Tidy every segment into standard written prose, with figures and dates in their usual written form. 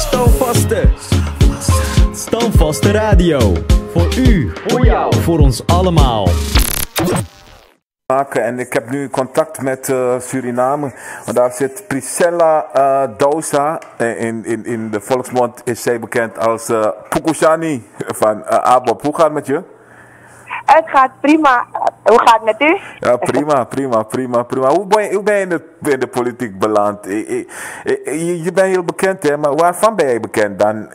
Stoomvaste. Stoomvaste Radio. Voor u, voor jou, voor ons allemaal. En ik heb nu contact met Suriname. Want daar zit Priscilla Dousa. In de volksmond is zij bekend als Pukushani van ABOP. Hoe gaat het met je? Het gaat prima. Hoe gaat het met u? Ja, prima. Hoe ben je in de politiek beland? Je bent heel bekend, hè? Maar waarvan ben je bekend dan?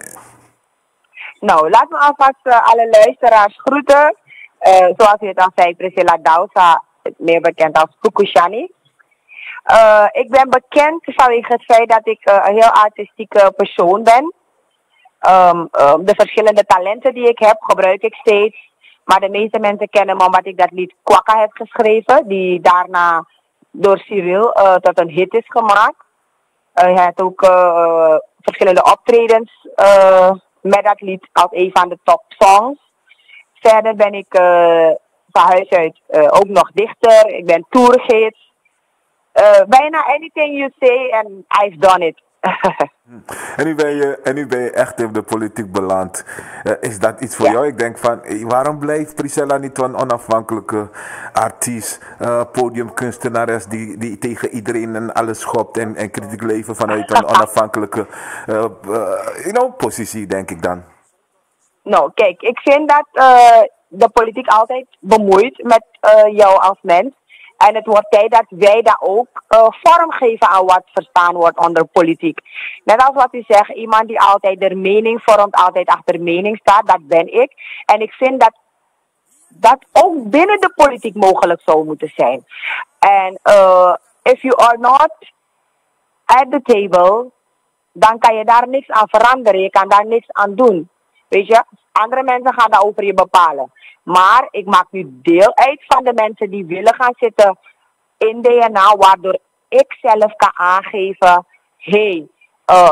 Nou, laat me alvast alle luisteraars groeten. Zoals u het al zei, Priscilla Dousa, meer bekend als Pukushani. Ik ben bekend vanwege het feit dat ik een heel artistieke persoon ben. De verschillende talenten die ik heb, gebruik ik steeds. Maar de meeste mensen kennen me omdat ik dat lied Kwakka heb geschreven. Die daarna door Cyril tot een hit is gemaakt. Hij had ook verschillende optredens met dat lied als een van de top songs. Verder ben ik van huis uit ook nog dichter. Ik ben tourgids. Bijna anything you say and I've done it. En nu ben je echt in de politiek beland. Is dat iets voor jou? Ik denk van, waarom blijft Priscilla niet een onafhankelijke artiest, podiumkunstenares die tegen iedereen en alles schopt en kritiek levert vanuit een onafhankelijke positie, denk ik dan? Nou, kijk, ik vind dat de politiek altijd bemoeit met jou als mens. En het wordt tijd dat wij daar ook vorm geven aan wat verstaan wordt onder politiek. Net als wat u zegt, iemand die altijd de mening vormt, altijd achter mening staat, dat ben ik. En ik vind dat dat ook binnen de politiek mogelijk zou moeten zijn. En if you are not at the table, dan kan je daar niks aan veranderen. Je kan daar niks aan doen. Weet je, andere mensen gaan dat over je bepalen. Maar ik maak nu deel uit van de mensen die willen gaan zitten in DNA, waardoor ik zelf kan aangeven,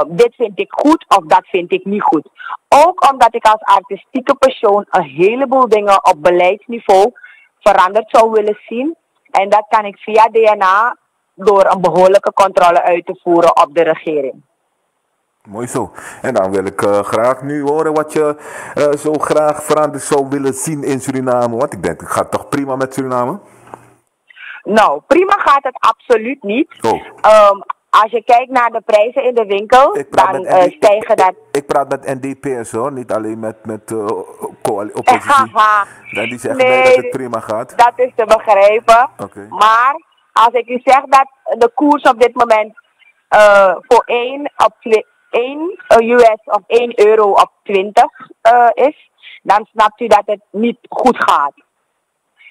dit vind ik goed of dat vind ik niet goed. Ook omdat ik als artistieke persoon een heleboel dingen op beleidsniveau veranderd zou willen zien. En dat kan ik via DNA door een behoorlijke controle uit te voeren op de regering. Mooi zo. En dan wil ik graag nu horen wat je zo graag veranderd zou willen zien in Suriname. Want ik denk, het gaat toch prima met Suriname? Nou, prima gaat het absoluut niet. Als je kijkt naar de prijzen in de winkel, dan stijgen dat... Ik praat met NDP'ers hoor, niet alleen met oppositie. Die zeggen nee, dat het prima gaat. Dat is te begrijpen. Okay. Maar als ik u zeg dat de koers op dit moment voor 1 US of 1 euro op 20 is, dan snapt u dat het niet goed gaat.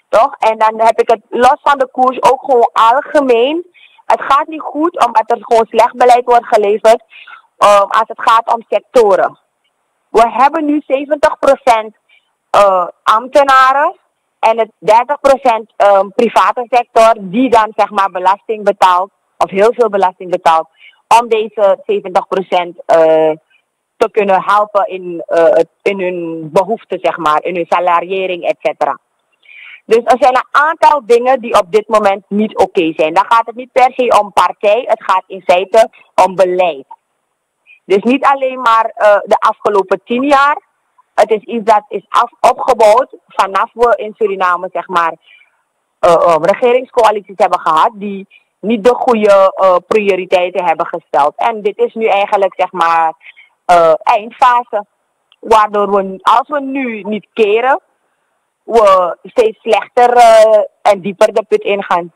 Toch? En dan heb ik het los van de koers ook gewoon algemeen. Het gaat niet goed omdat er gewoon slecht beleid wordt geleverd als het gaat om sectoren. We hebben nu 70% ambtenaren en het 30% private sector die dan zeg maar belasting betaalt, of heel veel belasting betaalt, om deze 70% te kunnen helpen in hun behoeften, zeg maar, in hun salariering, et cetera. Dus er zijn een aantal dingen die op dit moment niet oké zijn. Dan gaat het niet per se om partij, het gaat in feite om beleid. Dus niet alleen maar de afgelopen 10 jaar. Het is iets dat is opgebouwd vanaf we in Suriname, zeg maar, regeringscoalities hebben gehad die niet de goede prioriteiten hebben gesteld. En dit is nu eigenlijk, zeg maar, eindfase. Waardoor we, als we nu niet keren, we steeds slechter en dieper de put ingaan.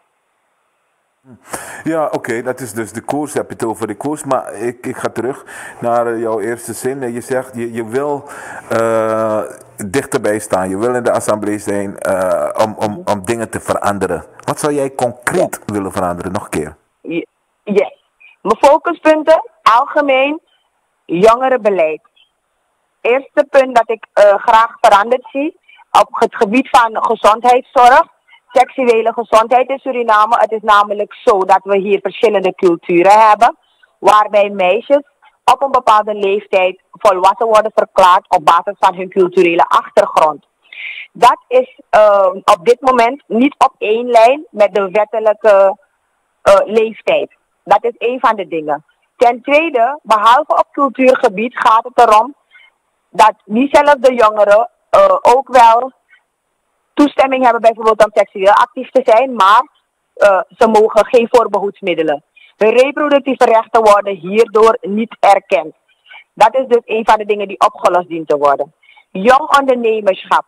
Ja, oké, dat is dus de koers. Je hebt het over de koers, maar ik ga terug naar jouw eerste zin. Je zegt, je wil dichterbij staan. Je wil in de assemblee zijn om dingen te veranderen. Wat zou jij concreet willen veranderen? Nog een keer. Yes. Mijn focuspunten, algemeen, jongerenbeleid. Eerste punt dat ik graag veranderd zie op het gebied van gezondheidszorg, seksuele gezondheid in Suriname. Het is namelijk zo dat we hier verschillende culturen hebben, waarbij meisjes op een bepaalde leeftijd volwassen worden verklaard op basis van hun culturele achtergrond. Dat is op dit moment niet op één lijn met de wettelijke leeftijd. Dat is een van de dingen. Ten tweede, behalve op cultuurgebied gaat het erom dat diezelfde jongeren ook wel toestemming hebben bijvoorbeeld om seksueel actief te zijn, maar ze mogen geen voorbehoedsmiddelen. Hun reproductieve rechten worden hierdoor niet erkend. Dat is dus een van de dingen die opgelost dient te worden. Jong ondernemerschap.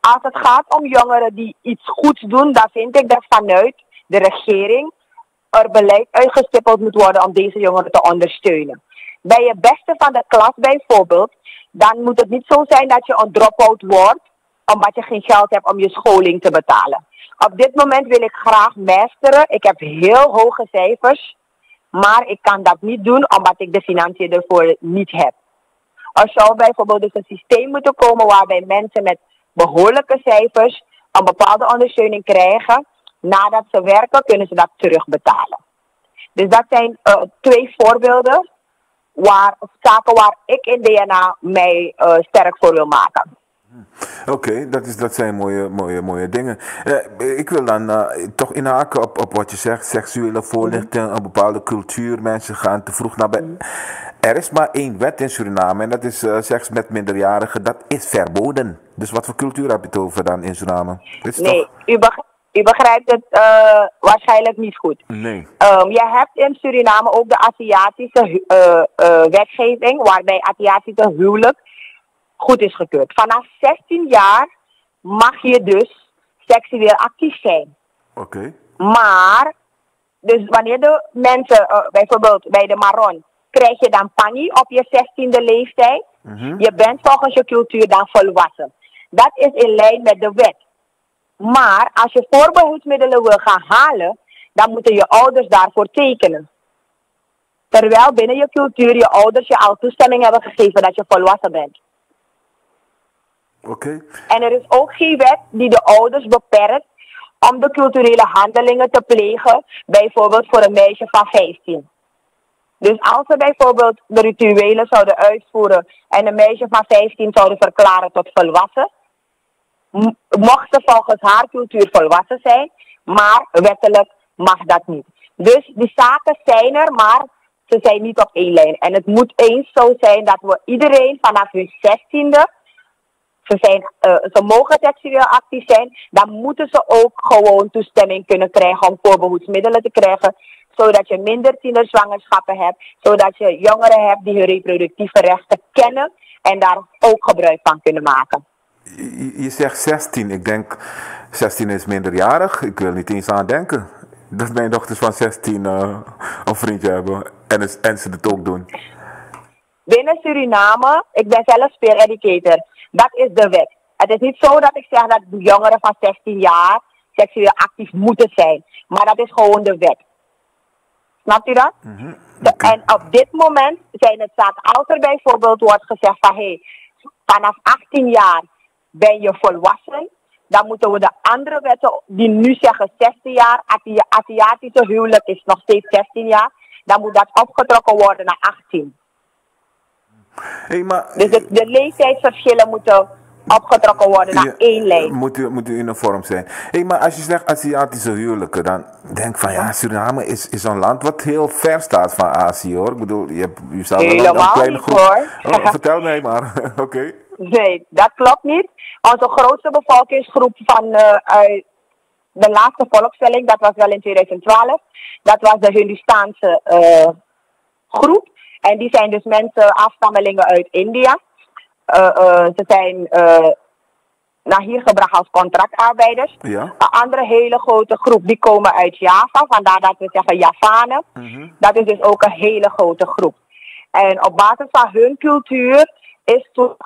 Als het gaat om jongeren die iets goeds doen, dan vind ik dat vanuit de regering er beleid uitgestippeld moet worden om deze jongeren te ondersteunen. Bij je beste van de klas bijvoorbeeld, dan moet het niet zo zijn dat je een drop-out wordt omdat je geen geld hebt om je scholing te betalen. Op dit moment wil ik graag meesteren. Ik heb heel hoge cijfers, maar ik kan dat niet doen omdat ik de financiën ervoor niet heb. Er zou bijvoorbeeld dus een systeem moeten komen waarbij mensen met behoorlijke cijfers een bepaalde ondersteuning krijgen. Nadat ze werken, kunnen ze dat terugbetalen. Dus dat zijn 2 voorbeelden zaken waar ik in DNA mij sterk voor wil maken. Oké, dat zijn mooie dingen. Ik wil dan toch inhaken op wat je zegt. Seksuele voorlichting, een bepaalde cultuur. Mensen gaan te vroeg naar bed. Er is maar 1 wet in Suriname en dat is seks met minderjarigen. Dat is verboden. Dus wat voor cultuur heb je het over dan in Suriname? Nee, u begrijpt het waarschijnlijk niet goed. Nee. Je hebt in Suriname ook de Aziatische wetgeving, waarbij Aziatische huwelijk goed is gekeurd. Vanaf 16 jaar mag je dus seksueel actief zijn. Oké. Maar, dus wanneer de mensen, bijvoorbeeld bij de Maron, krijg je dan pani op je 16e leeftijd. Je bent volgens je cultuur dan volwassen. Dat is in lijn met de wet. Maar als je voorbehoedsmiddelen wil gaan halen, dan moeten je ouders daarvoor tekenen. Terwijl binnen je cultuur je ouders je al toestemming hebben gegeven dat je volwassen bent. Oké. En er is ook geen wet die de ouders beperkt om de culturele handelingen te plegen, bijvoorbeeld voor een meisje van 15. Dus als ze bijvoorbeeld de rituelen zouden uitvoeren en een meisje van 15 zouden verklaren tot volwassen, mocht ze volgens haar cultuur volwassen zijn, maar wettelijk mag dat niet. Dus die zaken zijn er, maar ze zijn niet op één lijn. En het moet eens zo zijn dat we iedereen vanaf hun 16e, ze mogen seksueel actief zijn, dan moeten ze ook gewoon toestemming kunnen krijgen om voorbehoedsmiddelen te krijgen, zodat je minder tienerzwangerschappen hebt, zodat je jongeren hebt die hun reproductieve rechten kennen en daar ook gebruik van kunnen maken. Je zegt 16, ik denk 16 is minderjarig, ik wil niet eens aan denken dat mijn dochters van 16 een vriendje hebben en ze het ook doen. Binnen Suriname, ik ben zelf peer educator, dat is de wet. Het is niet zo dat ik zeg dat jongeren van 16 jaar seksueel actief moeten zijn, maar dat is gewoon de wet. Snapt u dat? Okay. En op dit moment zijn het zaken, als er bijvoorbeeld wordt gezegd van vanaf 18 jaar ben je volwassen, dan moeten we de andere wetten die nu zeggen 16 jaar, Aziatische huwelijk is nog steeds 16 jaar, dan moet dat opgetrokken worden naar 18. Maar, dus de leeftijdsverschillen moeten opgetrokken worden naar één lijn. Moet u uniform zijn. Maar als je zegt Aziatische huwelijken, dan denk ik van ja, Suriname is een land wat heel ver staat van Azië hoor. Ik bedoel, je zou wel een kleine groep. Hoor. Vertel mij maar. Oké. Nee, dat klopt niet. Onze grootste bevolkingsgroep van de laatste volkstelling, dat was wel in 2012, dat was de Hindustaanse groep. En die zijn dus mensen, afstammelingen uit India. Ze zijn naar hier gebracht als contractarbeiders. Ja. Een andere hele grote groep, die komen uit Java. Vandaar dat we zeggen Javanen. Dat is dus ook een hele grote groep. En op basis van hun cultuur is toen...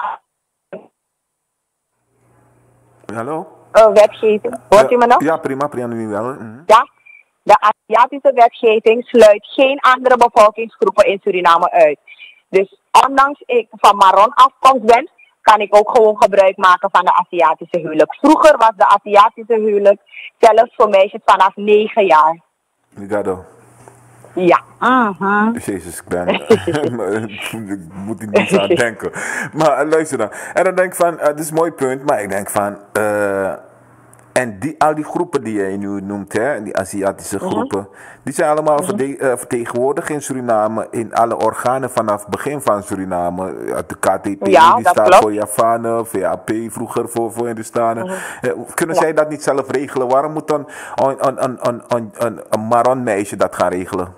Hallo? Wetgeving. Hoort u me nog? Ja, prima, nu wel. Ja. De Aziatische wetgeving sluit geen andere bevolkingsgroepen in Suriname uit. Dus ondanks ik van Maron afkomst ben, kan ik ook gewoon gebruik maken van de Aziatische huwelijk. Vroeger was de Aziatische huwelijk zelfs voor meisjes vanaf 9 jaar. Ligado. Ja. Jezus, ik moet er niet aan denken. Maar luister dan. En dan denk ik van, het is een mooi punt, maar ik denk van... En al die groepen die jij nu noemt, hè, die Aziatische groepen, die zijn allemaal vertegenwoordigd in Suriname, in alle organen vanaf het begin van Suriname. De KTP, Ja, die dat staat klopt. voor Javanen, VAP vroeger voor Hindustanen. Kunnen zij dat niet zelf regelen? Waarom moet dan een Maron meisje dat gaan regelen?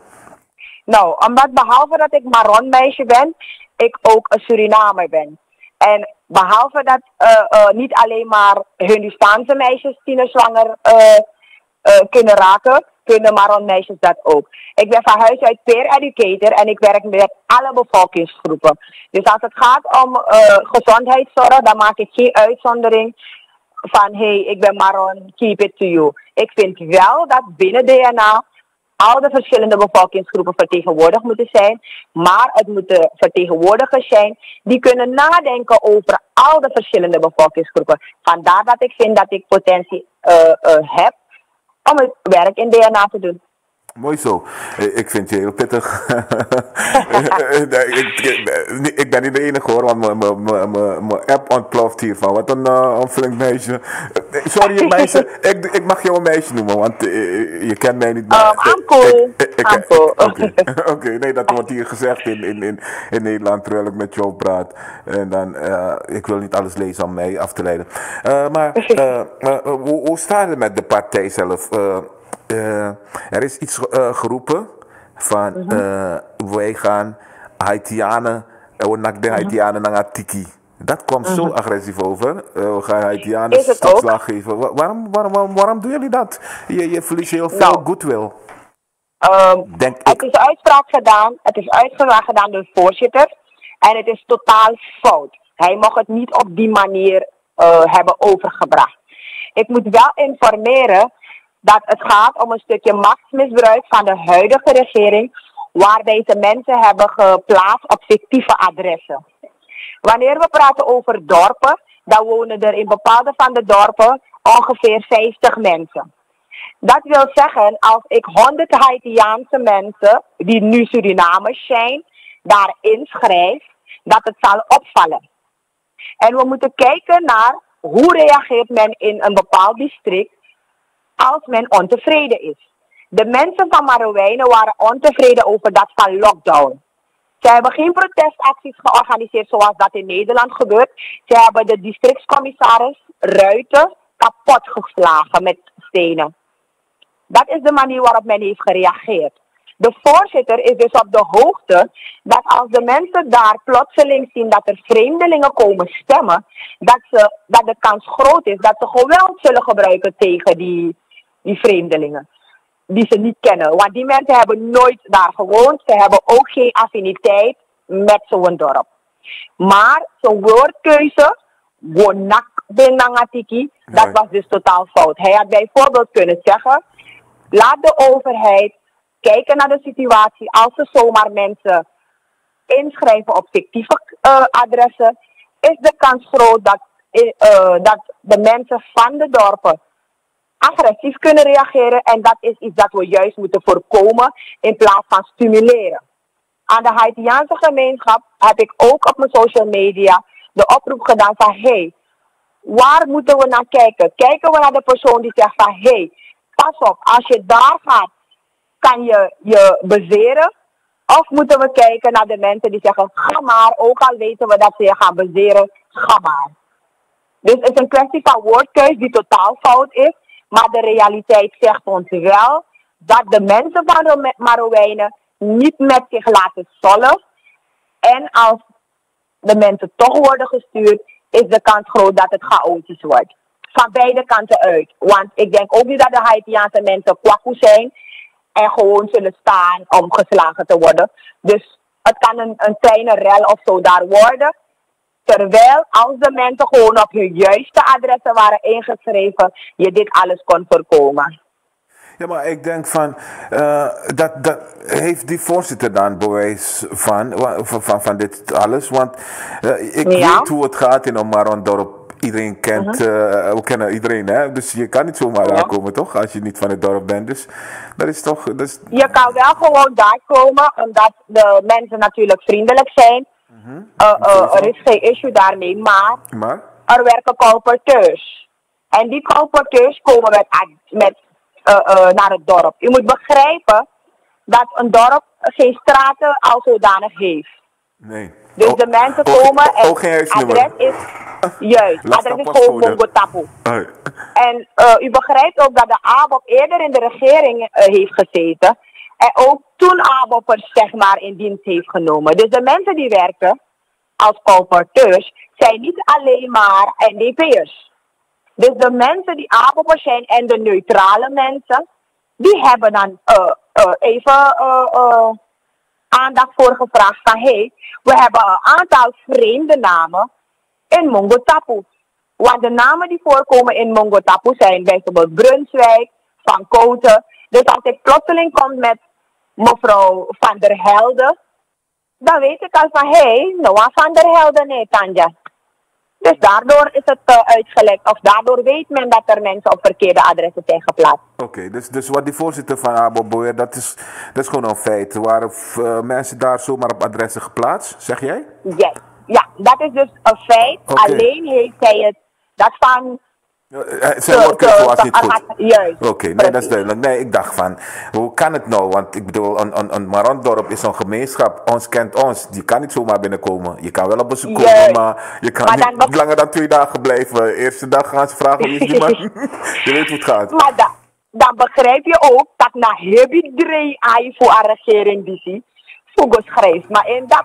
Nou, omdat behalve dat ik Maron meisje ben, ik ook een Surinamer ben. En behalve dat niet alleen maar Hindustaanse meisjes tienerzwanger kunnen raken, kunnen Maron meisjes dat ook. Ik ben van huis uit peer educator en ik werk met alle bevolkingsgroepen. Dus als het gaat om gezondheidszorg, dan maak ik geen uitzondering van hey, ik ben Maron, keep it to you. Ik vind wel dat binnen DNA al de verschillende bevolkingsgroepen vertegenwoordigd moeten zijn. Maar het moeten vertegenwoordigers zijn die kunnen nadenken over al de verschillende bevolkingsgroepen. Vandaar dat ik vind dat ik potentie heb om het werk in DNA te doen. Mooi zo. Ik vind je heel pittig. Ik ben niet de enige hoor, want mijn app ontploft hiervan. Wat een flink meisje. Sorry meisje, ik mag jou een meisje noemen, want je kent mij niet. I'm cool. Oké, nee, dat wordt hier gezegd in Nederland terwijl ik met jou praat. En dan, ik wil niet alles lezen om mij af te leiden. Hoe staat het met de partij zelf? Er is iets geroepen van wij gaan Haitianen, de Haitianen naar Tiki. Dat komt zo agressief over. We gaan Haitianen stopslag geven. Waarom doen jullie dat? Je verliest heel veel goodwill. Het is uitspraak gedaan. Het is uitspraak gedaan door de voorzitter. En het is totaal fout. Hij mag het niet op die manier hebben overgebracht. Ik moet wel informeren dat het gaat om een stukje machtsmisbruik van de huidige regering, waar deze mensen hebben geplaatst op fictieve adressen. Wanneer we praten over dorpen, dan wonen er in bepaalde van de dorpen ongeveer 50 mensen. Dat wil zeggen, als ik 100 Haitiaanse mensen, die nu Surinamers zijn, daar inschrijf, dat het zal opvallen. En we moeten kijken naar hoe reageert men in een bepaald district als men ontevreden is. De mensen van Marowijnen waren ontevreden over dat van lockdown. Ze hebben geen protestacties georganiseerd zoals dat in Nederland gebeurt. Ze hebben de districtscommissaris Ruiten kapot geslagen met stenen. Dat is de manier waarop men heeft gereageerd. De voorzitter is dus op de hoogte dat als de mensen daar plotseling zien dat er vreemdelingen komen stemmen, dat de kans groot is dat ze geweld zullen gebruiken tegen die vreemdelingen die ze niet kennen. Want die mensen hebben nooit daar gewoond. Ze hebben ook geen affiniteit met zo'n dorp. Maar zo'n woordkeuze, wonak benangatiki, dat was dus totaal fout. Hij had bijvoorbeeld kunnen zeggen, laat de overheid kijken naar de situatie. Als ze zomaar mensen inschrijven op fictieve adressen, is de kans groot dat de mensen van de dorpen agressief kunnen reageren. En dat is iets dat we juist moeten voorkomen in plaats van stimuleren. Aan de Haitiaanse gemeenschap heb ik ook op mijn social media de oproep gedaan van hey, waar moeten we naar kijken? Kijken we naar de persoon die zegt van hey, pas op, als je daar gaat, kan je je bezeren? Of moeten we kijken naar de mensen die zeggen, ga maar, ook al weten we dat ze je gaan bezeren, ga maar. Dus het is een kwestie van woordkeus die totaal fout is. Maar de realiteit zegt ons wel dat de mensen van de Marowijnen niet met zich laten sollen. En als de mensen toch worden gestuurd, is de kans groot dat het chaotisch wordt. Van beide kanten uit. Want ik denk ook niet dat de Haitiaanse mensen kwaku zijn en gewoon zullen staan om geslagen te worden. Dus het kan een kleine rel of zo daar worden. Terwijl als de mensen gewoon op hun juiste adressen waren ingeschreven, je dit alles kon voorkomen. Ja, maar ik denk van, dat heeft die voorzitter dan bewijs van dit alles? Want ik weet hoe het gaat in Omarondorp. Iedereen kent, we kennen iedereen, hè? Dus je kan niet zomaar aankomen, toch? Als je niet van het dorp bent. Dus dat is toch... Je kan wel gewoon daar komen, omdat de mensen natuurlijk vriendelijk zijn. Er is geen issue daarmee, maar er werken colporteurs. En die colporteurs komen naar het dorp. U moet begrijpen dat een dorp geen straten al zodanig heeft. Nee. Dus de mensen komen en ook geen huisnummer. adres is juist. Adres is gewoon Mongotapu. Hey. En u begrijpt ook dat de ABOP eerder in de regering heeft gezeten. En ook toen ABOP'ers zeg maar in dienst heeft genomen. Dus de mensen die werken als colporteurs zijn niet alleen maar NDP'ers. Dus de mensen die ABOP'ers zijn en de neutrale mensen, die hebben dan even aandacht voor gevraagd van we hebben een aantal vreemde namen in Mongotapu. Want de namen die voorkomen in Mongotapu zijn bijvoorbeeld Brunswijk, Van Koten. Dus als ik plotseling kom met mevrouw Van der Helden, dan weet ik al van Noah Van der Helden, nee Tanja. Dus daardoor is het uitgelekt, of daardoor weet men dat er mensen op verkeerde adressen zijn geplaatst. Oké, dus wat die voorzitter van ABOP beweert, dat is gewoon een feit. Er waren mensen daar zomaar op adressen geplaatst, zeg jij? Yes. Ja, dat is dus een feit. Okay. Alleen heeft hij het, dat van... Zijn woordkeuze was niet goed. Juist. Oké, nee, dat is duidelijk. Nee, ik dacht van, hoe kan het nou? Want ik bedoel, een Marondorp is een gemeenschap. Ons kent ons. Je kan niet zomaar binnenkomen. Je kan wel op bezoek komen, maar je kan niet langer dan 2 dagen blijven. Eerste dag gaan ze vragen, wie is die man? Je weet hoe het gaat. Maar dan begrijp je ook dat na hebidrei ai voor een regering die Fugo schrijft. Maar in dat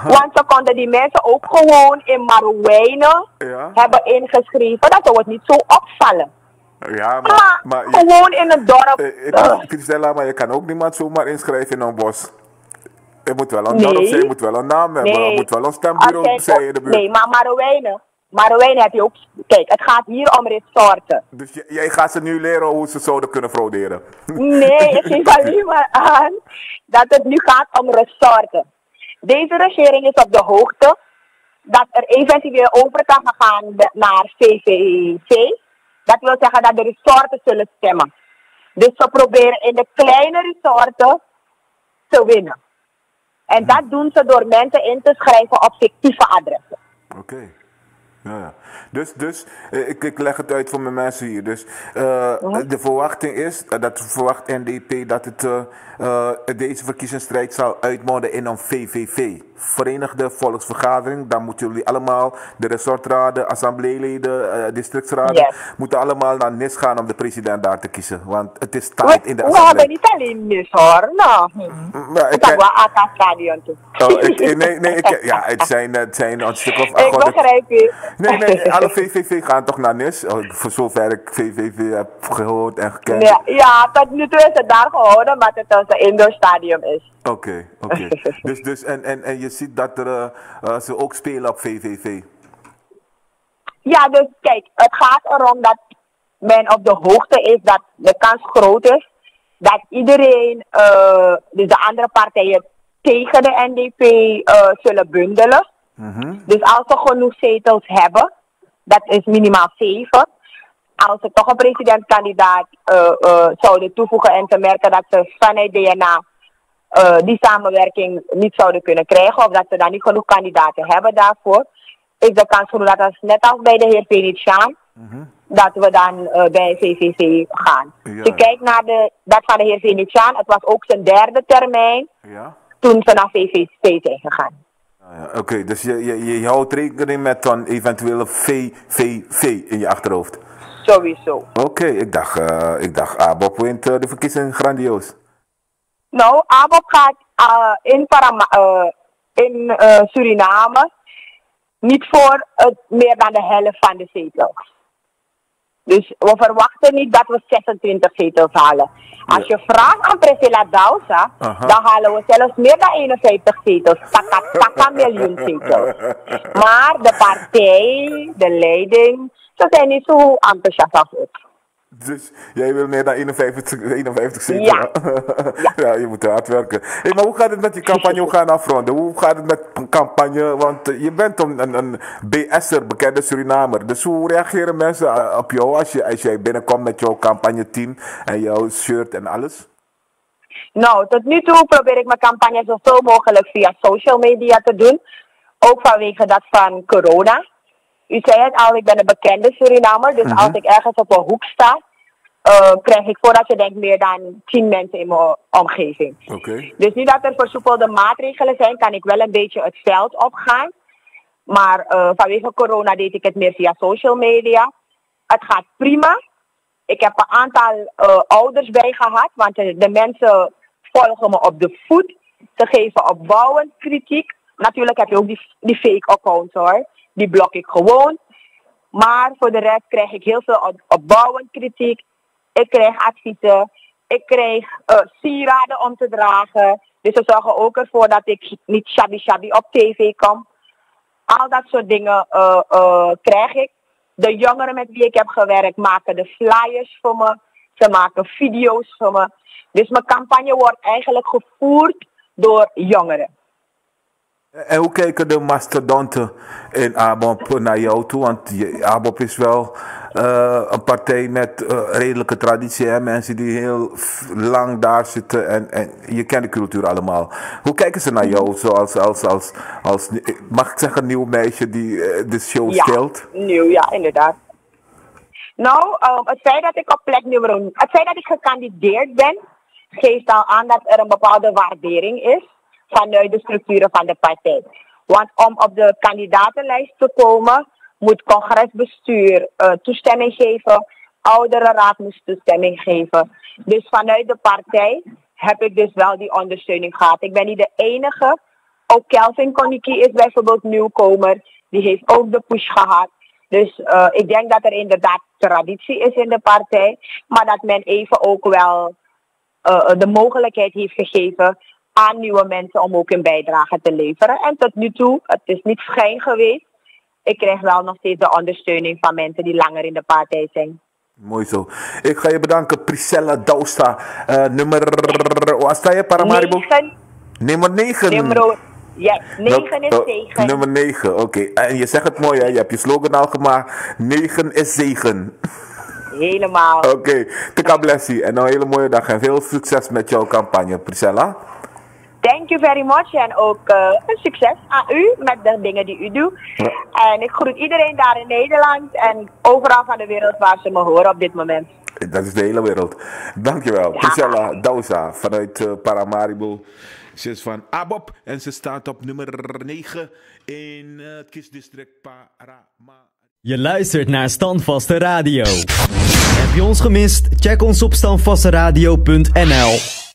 want ze konden die mensen ook gewoon in Marouwijnen hebben ingeschreven. Dat zou het niet zo opvallen. Ja, maar gewoon in het dorp. Christella, maar je kan ook niemand zomaar inschrijven in een bos. Je moet wel een dorp zijn, je moet wel een naam hebben. Je moet wel een stembureau zijn in de buurt. Nee, maar Marouwijnen heb je ook... Kijk, het gaat hier om resorten. Dus jij gaat ze nu leren hoe ze zouden kunnen frauderen? Nee, ik geef alleen maar aan dat het nu gaat om resorten. Deze regering is op de hoogte dat er eventueel over kan gaan naar VVV. Dat wil zeggen dat de resorten zullen stemmen. Dus ze proberen in de kleine resorten te winnen. En dat doen ze door mensen in te schrijven op fictieve adressen. Oké. Ja. Dus ik leg het uit voor mijn mensen hier. Dus de verwachting is, dat verwacht NDP dat deze verkiezingsstrijd zal uitmonden in een VVV. Verenigde Volksvergadering. Dan moeten jullie allemaal, de resortraden, assembleeleden, districtsraden, moeten allemaal naar NIS gaan om de president daar te kiezen. Want het is tijd in de assemblee. We hebben niet alleen NIS hoor. Nou, ik heb wel AK-stadion toe. Ja, het zijn een stuk of... Ik begrijp je. Nee, alle VVV gaan toch naar NIS? Voor zover ik VVV heb gehoord en gekend. Ja, tot nu toe is het daar gehouden, maar het een indoor stadium is. Oké. Dus en je ziet dat ze ook spelen op VVV. Ja, dus kijk, het gaat erom dat men op de hoogte is dat de kans groot is dat iedereen, dus de andere partijen tegen de NDP zullen bundelen. Dus als ze genoeg zetels hebben, dat is minimaal 7. Als ze toch een presidentskandidaat zouden toevoegen en te merken dat ze vanuit DNA die samenwerking niet zouden kunnen krijgen, of dat ze dan niet genoeg kandidaten hebben daarvoor, is de kans groot dat als net als bij de heer Venetiaan, dat we dan bij VVV gaan. Ja. Als je kijkt naar dat van de heer Venetiaan, het was ook zijn 3e termijn toen ze naar VVV zijn gegaan. Oké, dus je houdt rekening met een eventuele VVV in je achterhoofd? Sowieso. Oké, ik dacht ABOP wint de verkiezing grandioos. Nou, ABOP gaat in Suriname niet voor meer dan de helft van de zetels. Dus we verwachten niet dat we 26 zetels halen. Als je vraagt aan Priscilla Dausa, dan halen we zelfs meer dan 51 zetels. Taka miljoen zetels. Maar de partij, de leiding, ze zijn niet zo enthousiast als ik. Dus jij wil meer dan 51 zetels? Ja, je moet hard werken. Hey, maar hoe gaat het met je campagne? Hoe gaan we afronden? Hoe gaat het met een campagne? Want je bent een BS'er, bekende Surinamer. Dus hoe reageren mensen op jou als jij binnenkomt met jouw campagneteam en jouw shirt en alles? Nou, tot nu toe probeer ik mijn campagne zoveel mogelijk via social media te doen. Ook vanwege dat van corona. U zei het al, ik ben een bekende Surinamer. Dus als ik ergens op een hoek sta, krijg ik voordat je denkt meer dan 10 mensen in mijn omgeving. Oké. Dus nu dat er versoepelde maatregelen zijn, kan ik wel een beetje het veld opgaan. Maar vanwege corona deed ik het meer via social media. Het gaat prima. Ik heb een aantal ouders bij gehad, want de mensen volgen me op de voet. Ze geven opbouwend kritiek. Natuurlijk heb je ook die fake accounts hoor. Die blok ik gewoon. Maar voor de rest krijg ik heel veel opbouwend kritiek. Ik krijg adviezen. Ik krijg sieraden om te dragen. Dus ze zorgen ook ervoor dat ik niet shabby op tv kom. Al dat soort dingen krijg ik. De jongeren met wie ik heb gewerkt maken de flyers voor me. Ze maken video's voor me. Dus mijn campagne wordt eigenlijk gevoerd door jongeren. En hoe kijken de mastodonten in ABOP naar jou toe? Want ABOP is wel een partij met redelijke traditie. Hè? Mensen die heel lang daar zitten en je kent de cultuur allemaal. Hoe kijken ze naar jou zoals mag ik zeggen, nieuw meisje die de show stelt? Nieuw, ja, inderdaad. Nou, het feit dat ik op plek het feit dat ik gekandideerd ben, geeft al aan dat er een bepaalde waardering is vanuit de structuren van de partij. Want om op de kandidatenlijst te komen, moet congresbestuur toestemming geven, ouderenraad moet toestemming geven. Dus vanuit de partij heb ik dus wel die ondersteuning gehad. Ik ben niet de enige. Ook Kelvin Koniki is bijvoorbeeld nieuwkomer. Die heeft ook de push gehad. Dus ik denk dat er inderdaad traditie is in de partij. Maar dat men even ook wel de mogelijkheid heeft gegeven aan nieuwe mensen om ook een bijdrage te leveren. En tot nu toe, het is niet schijn geweest. Ik krijg wel nog steeds de ondersteuning van mensen die langer in de partij zijn. Mooi zo. Ik ga je bedanken, Priscilla Douwstra. Waar sta je, Paramaribo? 9. Nummer 9. Ja, 9 is zegen. Nummer 9, oké. En je zegt het mooi, hè? Je hebt je slogan al gemaakt. 9 is zegen. Helemaal. Oké, God bless you. En een hele mooie dag en veel succes met jouw campagne, Priscilla. Thank you very much. En ook een succes aan u met de dingen die u doet. Ja. En ik groet iedereen daar in Nederland en overal van de wereld waar ze me horen op dit moment. Dat is de hele wereld. Dankjewel. Ja. Priscilla Douwstra vanuit Paramaribo. Ze is van ABOP en ze staat op nummer 9 in het kiesdistrict Paramaribo. Je luistert naar Standvaste Radio. Heb je ons gemist? Check ons op standvasteradio.nl.